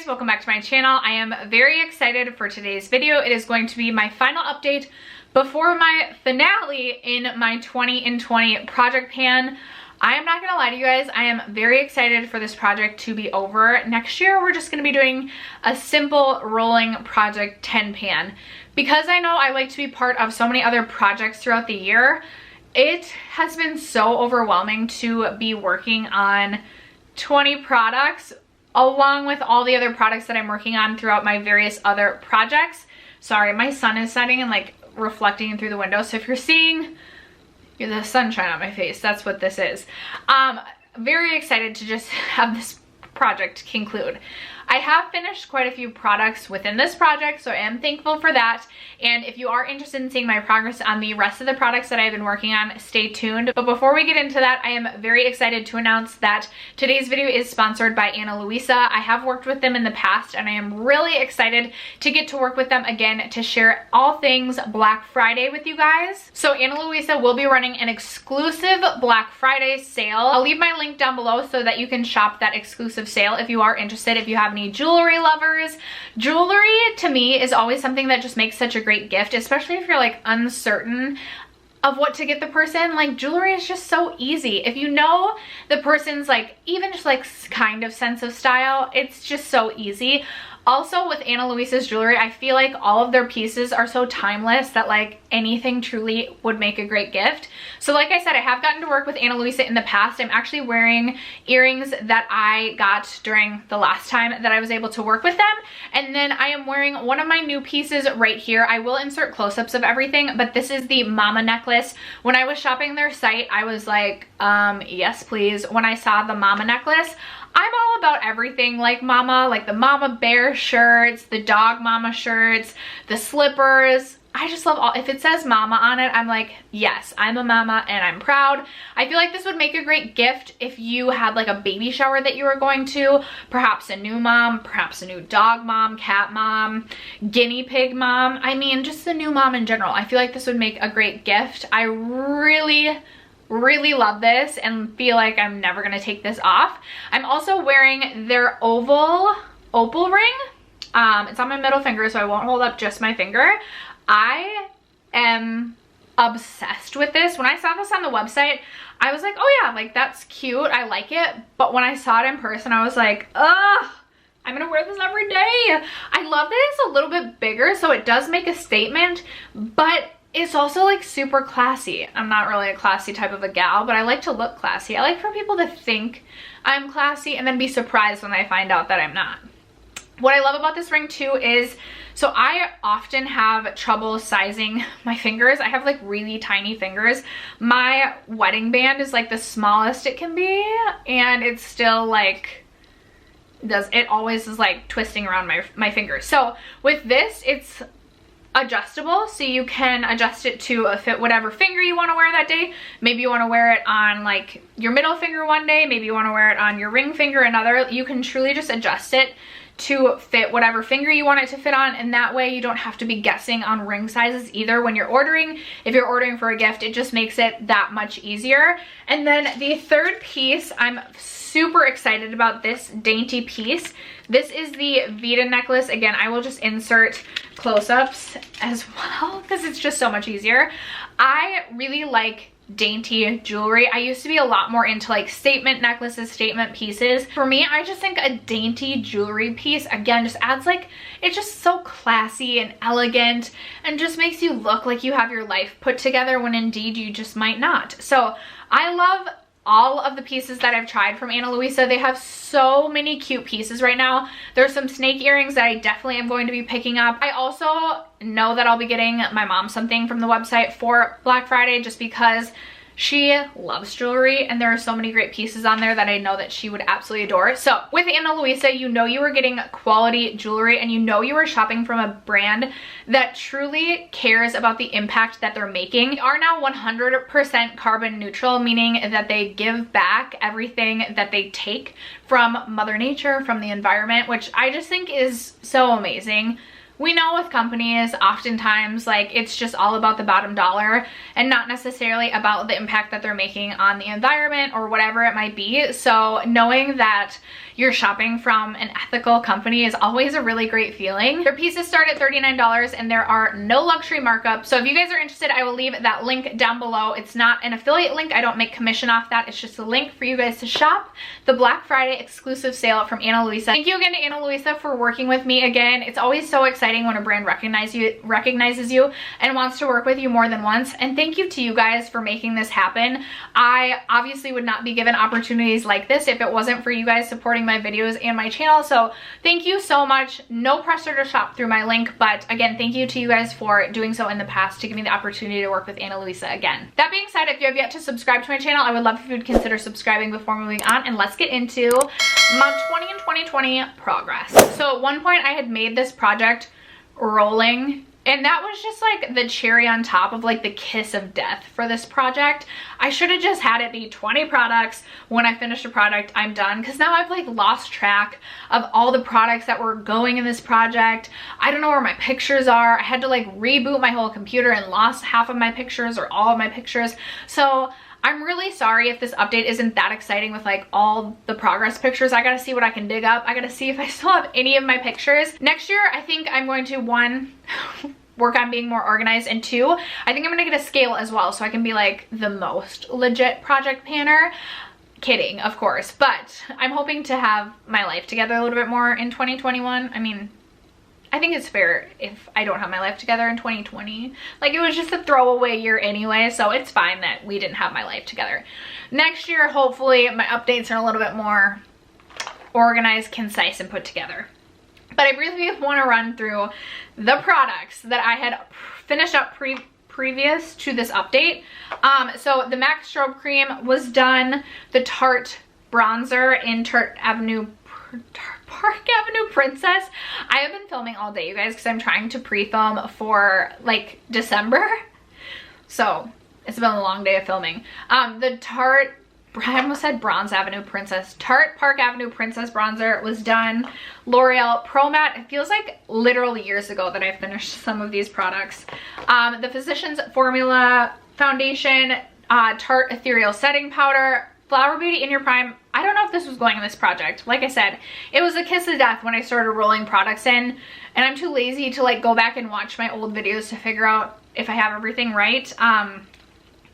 guys, welcome back to my channel. I am very excited for today's video. It is going to be my final update before my finale in my 20 in 20 project pan. I am not gonna lie to you guys, I am very excited for this project to be over. Next year we're just gonna be doing a simple rolling project 10 pan. Because I know I like to be part of so many other projects throughout the year, it has been so overwhelming to be working on 20 products along with all the other products that I'm working on throughout my various other projects. Sorry, my sun is setting and like reflecting through the window, so if you're seeing the sunshine on my face, that's what this is. Very excited to just have this project conclude. I have finished quite a few products within this project, so I am thankful for that. And if you are interested in seeing my progress on the rest of the products that I've been working on, stay tuned. But before we get into that, I am very excited to announce that today's video is sponsored by Luisa. I have worked with them in the past and I am really excited to get to work with them again to share all things Black Friday with you guys. So Luisa will be running an exclusive Black Friday sale. I'll leave my link down below so that you can shop that exclusive sale if you are interested, if you have any jewelry lovers. Jewelry to me is always something that just makes such a great gift, especially if you're like uncertain of what to get the person. Like, jewelry is just so easy. If you know the person's like even just like kind of sense of style, it's just so easy. Also with Luisa's jewelry, I feel like all of their pieces are so timeless that like anything truly would make a great gift. So like I said, I have gotten to work with Luisa in the past. I'm actually wearing earrings that I got during the last time that I was able to work with them. And then I am wearing one of my new pieces right here. I will insert close-ups of everything, but this is the mama necklace. When I was shopping their site, I was like, yes please. When I saw the mama necklace, I'm all about everything like mama, like the mama bear shirts, the dog mama shirts, the slippers. I just love all, if it says mama on it, I'm like, yes, I'm a mama and I'm proud. I feel like this would make a great gift if you had like a baby shower that you were going to, perhaps a new mom, perhaps a new dog mom, cat mom, guinea pig mom. I mean, just the new mom in general. I feel like this would make a great gift. I really love this and feel like I'm never gonna take this off. I'm also wearing their opal ring. It's on my middle finger, so I won't hold up just my finger. I am obsessed with this. When I saw this on the website, I was like, oh yeah, like that's cute, I like it. But when I saw it in person, I was like, ugh, I'm gonna wear this every day. I love that it's a little bit bigger, so it does make a statement, but it's also like super classy. I'm not really a classy type of a gal, but I like to look classy. I like for people to think I'm classy and then be surprised when I find out that I'm not. What I love about this ring too is, so I often have trouble sizing my fingers. I have like really tiny fingers. My wedding band is like the smallest it can be, and it's still like, it always is like twisting around my fingers. So with this, it's adjustable, so you can adjust it to fit whatever finger you want to wear that day. Maybe you want to wear it on like your middle finger one day, maybe you want to wear it on your ring finger another. You can truly just adjust it to fit whatever finger you want it to fit on, and that way you don't have to be guessing on ring sizes either when you're ordering. If you're ordering for a gift, it just makes it that much easier. And then the third piece, I'm super excited about this dainty piece. This is the Vita necklace. Again, I will just insert close-ups as well because it's just so much easier. I really like dainty jewelry. I used to be a lot more into like statement necklaces, statement pieces. For me, I just think a dainty jewelry piece, again, just adds like, it's just so classy and elegant and just makes you look like you have your life put together when indeed you just might not. So I love all of the pieces that I've tried from Luisa. They have so many cute pieces right now. There's some snake earrings that I definitely am going to be picking up. I also know that I'll be getting my mom something from the website for Black Friday just because she loves jewelry and there are so many great pieces on there that I know that she would absolutely adore. So with Luisa, you know you were getting quality jewelry and you know you were shopping from a brand that truly cares about the impact that they're making. They are now 100% carbon neutral, meaning that they give back everything that they take from Mother Nature, from the environment, which I just think is so amazing. we know with companies, oftentimes, like, it's just all about the bottom dollar and not necessarily about the impact that they're making on the environment or whatever it might be. So knowing that you're shopping from an ethical company is always a really great feeling. Their pieces start at $39 and there are no luxury markup. So if you guys are interested, I will leave that link down below. It's not an affiliate link. I don't make commission off that. It's just a link for you guys to shop the Black Friday exclusive sale from Ana Luisa. Thank you again to Ana Luisa for working with me again. It's always so exciting when a brand recognizes you and wants to work with you more than once. And thank you to you guys for making this happen. I obviously would not be given opportunities like this if it wasn't for you guys supporting my videos and my channel. So thank you so much. No pressure to shop through my link, but again, thank you to you guys for doing so in the past to give me the opportunity to work with Ana Luisa again. That being said, if you have yet to subscribe to my channel, I would love if you would consider subscribing before moving on, and let's get into my 20 in 2020 progress. So at one point I had made this project rolling, and that was just like the cherry on top of like the kiss of death for this project. I should have just had it be 20 products. When I finish a product, I'm done, because now I've like lost track of all the products that were going in this project. I don't know where my pictures are. I had to like reboot my whole computer and lost half of my pictures or all of my pictures. So I'm really sorry if this update isn't that exciting with like all the progress pictures. I gotta see what I can dig up. I gotta see if I still have any of my pictures. Next year, I think I'm going to, one, work on being more organized, and two, I think I'm gonna get a scale as well so I can be like the most legit project planner. Kidding, of course, but I'm hoping to have my life together a little bit more in 2021. I mean, I think it's fair if I don't have my life together in 2020. Like, it was just a throwaway year anyway, so it's fine that we didn't have my life together. Next year, hopefully, my updates are a little bit more organized, concise, and put together. But I really want to run through the products that I had finished up previous to this update. So the MAC Strobe Cream was done. The Tarte Bronzer in Park Avenue Princess. I have been filming all day, you guys, because I'm trying to pre-film for like December. So it's been a long day of filming. The Tarte, I almost said Bronze Avenue Princess. Tarte Park Avenue Princess Bronzer was done. L'Oreal Pro Matte. It feels like literally years ago that I finished some of these products. The Physicians Formula Foundation, Tarte Ethereal Setting Powder, Flower Beauty In Your Prime. I don't know if this was going in this project. Like I said, it was a kiss of death when I started rolling products in, and I'm too lazy to like go back and watch my old videos to figure out if I have everything right.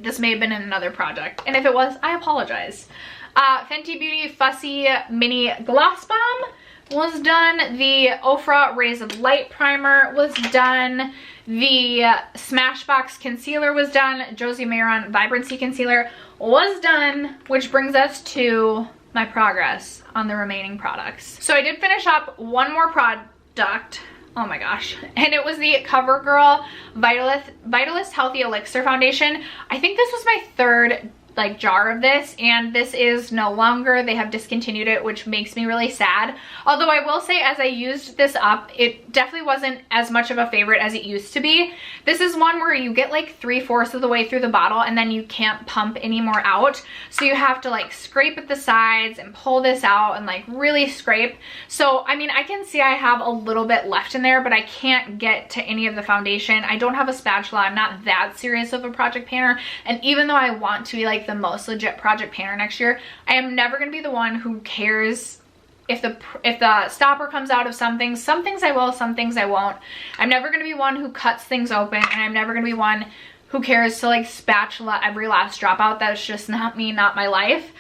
This may have been in another project, and if it was, I apologize. Fenty Beauty Fussy Mini Gloss Bomb was done. The OFRA Rays of Light Primer was done. The Smashbox Concealer was done. Josie Maran Vibrancy Concealer was done, which brings us to my progress on the remaining products. So I did finish up one more product. Oh my gosh. And it was the Covergirl Vitalist Healthy Elixir Foundation. I think this was my third like jar of this, and this is no longer. They have discontinued it, which makes me really sad. Although I will say, as I used this up, it definitely wasn't as much of a favorite as it used to be. This is one where you get like 3/4 of the way through the bottle and then you can't pump any more out. So you have to like scrape at the sides and pull this out and like really scrape. So I mean, I can see I have a little bit left in there, but I can't get to any of the foundation. I don't have a spatula. I'm not that serious of a project planner. And even though I want to be like the most legit project planner next year, I am never going to be the one who cares if the stopper comes out of some things. Some things I will, some things I won't. I'm never going to be one who cuts things open, and I'm never going to be one who cares to like spatula every last drop out. That's just not me, not my life.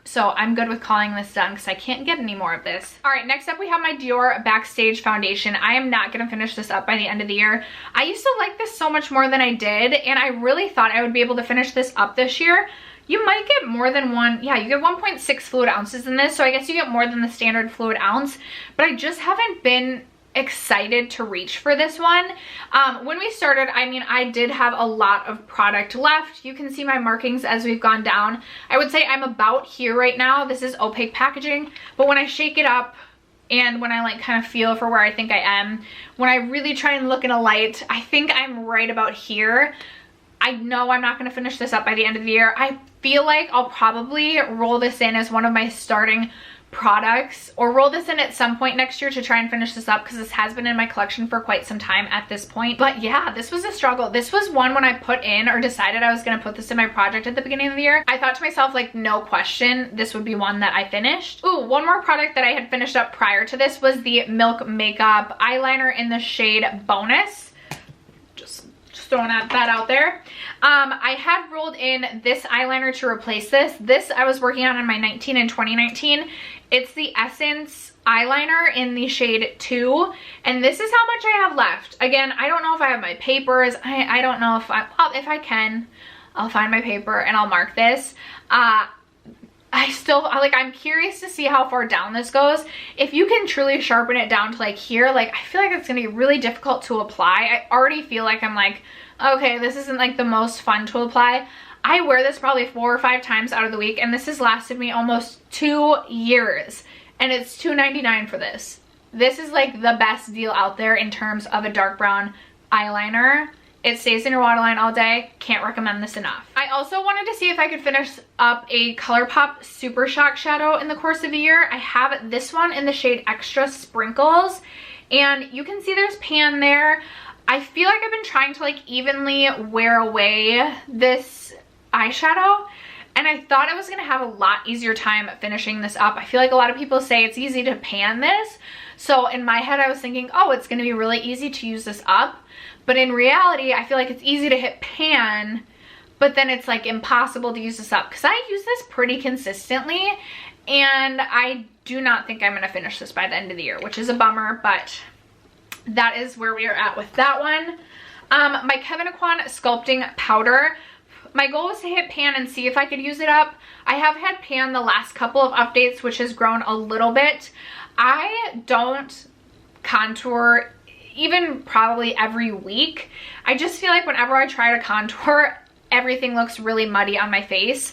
So I'm good with calling this done because I can't get any more of this. All right, next up we have my Dior Backstage Foundation. I am not gonna finish this up by the end of the year. I used to like this so much more than I did, and I really thought I would be able to finish this up this year. You might get more than one. Yeah, you get 1.6 fluid ounces in this, so I guess you get more than the standard fluid ounce, but I just haven't been excited to reach for this one. When we started, I mean, I did have a lot of product left. You can see my markings as we've gone down. I would say I'm about here right now. This is opaque packaging, but when I shake it up and when I like kind of feel for where I think I am, when I really try and look in a light, I think I'm right about here. I know I'm not going to finish this up by the end of the year. I feel like I'll probably roll this in as one of my starting products or roll this in at some point next year to try and finish this up, because this has been in my collection for quite some time at this point. But yeah, this was a struggle. This was one when I put in or decided I was going to put this in my project at the beginning of the year, I thought to myself, like, no question, this would be one that I finished. Ooh, one more product that I had finished up prior to this was the Milk Makeup eyeliner in the shade Bonus. Just throwing that out there. I had rolled in this eyeliner to replace this. This I was working on in my 19 and 2019. It's the Essence eyeliner in the shade 2, and this is how much I have left. Again, I don't know if I have my papers. I don't know if I can. I'll find my paper and I'll mark this. I'm curious to see how far down this goes. If you can truly sharpen it down to like here, like I feel like it's gonna be really difficult to apply. I already feel like I'm like, okay, this isn't like the most fun to apply. I wear this probably 4 or 5 times out of the week, and this has lasted me almost 2 years, and it's $2.99 for this. This is like the best deal out there in terms of a dark brown eyeliner. It stays in your waterline all day. Can't recommend this enough. I also wanted to see if I could finish up a Colourpop Supershock shadow in the course of a year. I have this one in the shade Extra Sprinkles, and you can see there's pan there. I feel like I've been trying to like evenly wear away this eyeshadow, and I thought I was gonna have a lot easier time finishing this up. I feel like a lot of people say it's easy to pan this, so in my head I was thinking, oh, it's gonna be really easy to use this up. But in reality, I feel like it's easy to hit pan, but then it's like impossible to use this up, because I use this pretty consistently, and I do not think I'm gonna finish this by the end of the year, which is a bummer, but that is where we are at with that one. My Kevyn Aucoin sculpting powder. My goal was to hit pan and see if I could use it up. I have had pan the last couple of updates, which has grown a little bit. I don't contour even probably every week. I just feel like whenever I try to contour, everything looks really muddy on my face.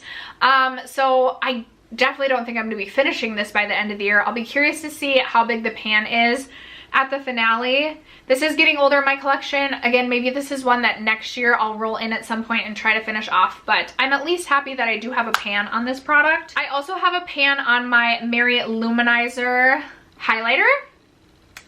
So I definitely don't think I'm gonna be finishing this by the end of the year. I'll be curious to see how big the pan is at the finale. This is getting older in my collection. Again, maybe this is one that next year I'll roll in at some point and try to finish off, but I'm at least happy that I do have a pan on this product. I also have a pan on my Mary Luminizer highlighter.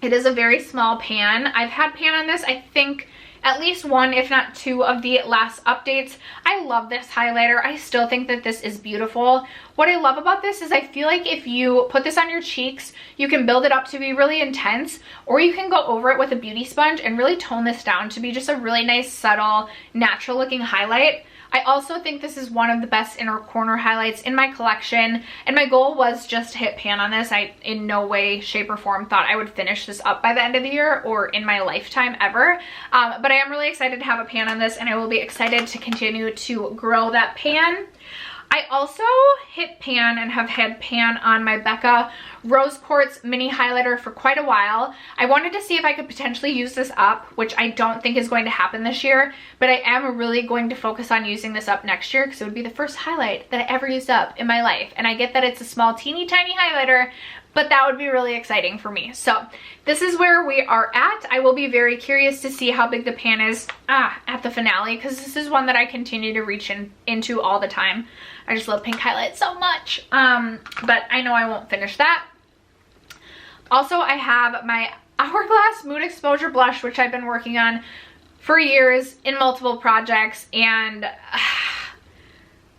It is a very small pan. I've had pan on this, I think, at least 1, if not 2 of the last updates. I love this highlighter. I still think that this is beautiful. What I love about this is I feel like if you put this on your cheeks, you can build it up to be really intense, or you can go over it with a beauty sponge and really tone this down to be just a really nice, subtle, natural looking highlight. I also think this is one of the best inner corner highlights in my collection, and my goal was just to hit pan on this. I in no way, shape, or form thought I would finish this up by the end of the year or in my lifetime ever, but I am really excited to have a pan on this, and I will be excited to continue to grow that pan. I also hit pan and have had pan on my Becca Rose Quartz mini highlighter for quite a while. I wanted to see if I could potentially use this up, which I don't think is going to happen this year, but I am really going to focus on using this up next year, because it would be the first highlight that I ever used up in my life. And I get that it's a small, teeny tiny highlighter, but that would be really exciting for me. So this is where we are at. I will be very curious to see how big the pan is at the finale, because this is one that I continue to reach into all the time. I just love pink highlights so much, but I know I won't finish that. Also, I have my Hourglass Mood Exposure Blush, which I've been working on for years in multiple projects, and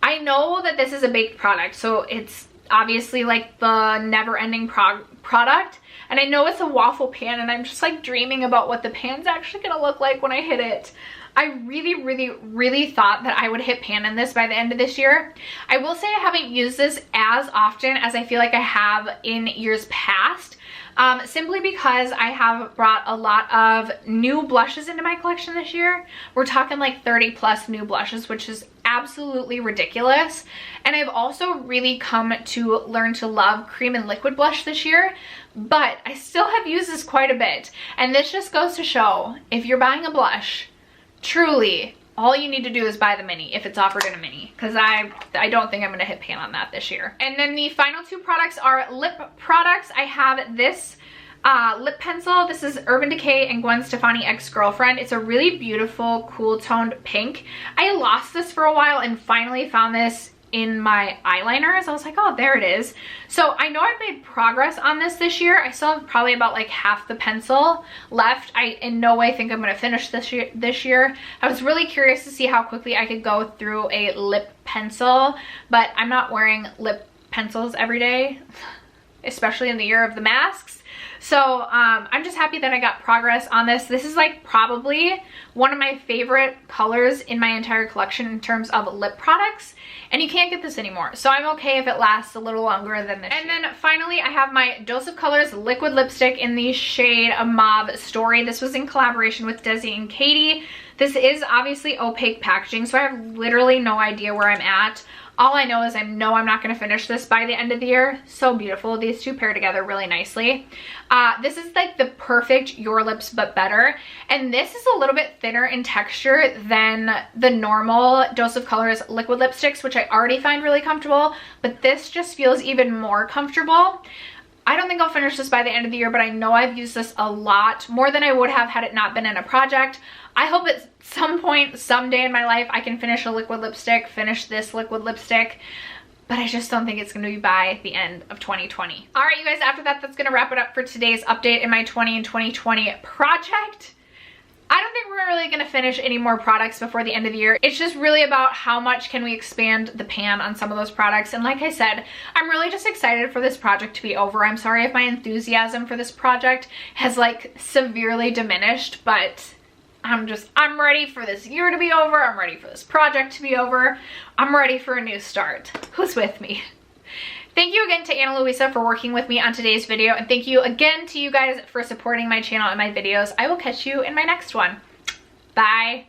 I know that this is a baked product, so it's obviously like the never-ending product, and I know it's a waffle pan, and I'm just like dreaming about what the pan's actually gonna look like when I hit it. I really thought that I would hit pan in this by the end of this year. I will say I haven't used this as often as I feel like I have in years past, simply because I have brought a lot of new blushes into my collection this year. We're talking like 30 plus new blushes, which is absolutely ridiculous. And I've also really come to learn to love cream and liquid blush this year, but I still have used this quite a bit. And this just goes to show, if you're buying a blush, truly, all you need to do is buy the mini if it's offered in a mini, because I don't think I'm going to hit pan on that this year. And then the final 2 products are lip products. I have this lip pencil. This is Urban Decay and Gwen Stefani Ex-Girlfriend. It's a really beautiful, cool toned pink. I lost this for a while and finally found this in my eyeliners. I was like, oh, there it is. So I know I've made progress on this year. I still have probably about like half the pencil left. I in no way think I'm going to finish this year. I was really curious to see how quickly I could go through a lip pencil, but I'm not wearing lip pencils every day, especially in the year of the masks. So I'm just happy that I got progress on this. This is like probably one of my favorite colors in my entire collection in terms of lip products, and you can't get this anymore. So I'm okay if it lasts a little longer than this. And then finally, I have my Dose of Colors liquid lipstick in the shade Mauve Story. This was in collaboration with Desi and Katie. This is obviously opaque packaging, so I have literally no idea where I'm at. All I know is I know I'm not going to finish this by the end of the year. So beautiful. These two pair together really nicely. This is like the perfect Your Lips But Better. And this is a little bit thinner in texture than the normal Dose of Colors liquid lipsticks, which I already find really comfortable. But this just feels even more comfortable. I don't think I'll finish this by the end of the year, but I know I've used this a lot, more than I would have had it not been in a project. I hope at some point, someday in my life, I can finish a liquid lipstick, finish this liquid lipstick, but I just don't think it's going to be by the end of 2020. All right, you guys, after that, that's going to wrap it up for today's update in my 20 and 2020 project. I don't think we're really going to finish any more products before the end of the year. It's just really about how much can we expand the pan on some of those products. And like I said, I'm really just excited for this project to be over. I'm sorry if my enthusiasm for this project has like severely diminished, but I'm ready for this year to be over. I'm ready for this project to be over. I'm ready for a new start. Who's with me? Thank you again to Ana Luisa for working with me on today's video, and thank you again to you guys for supporting my channel and my videos. I will catch you in my next one. Bye.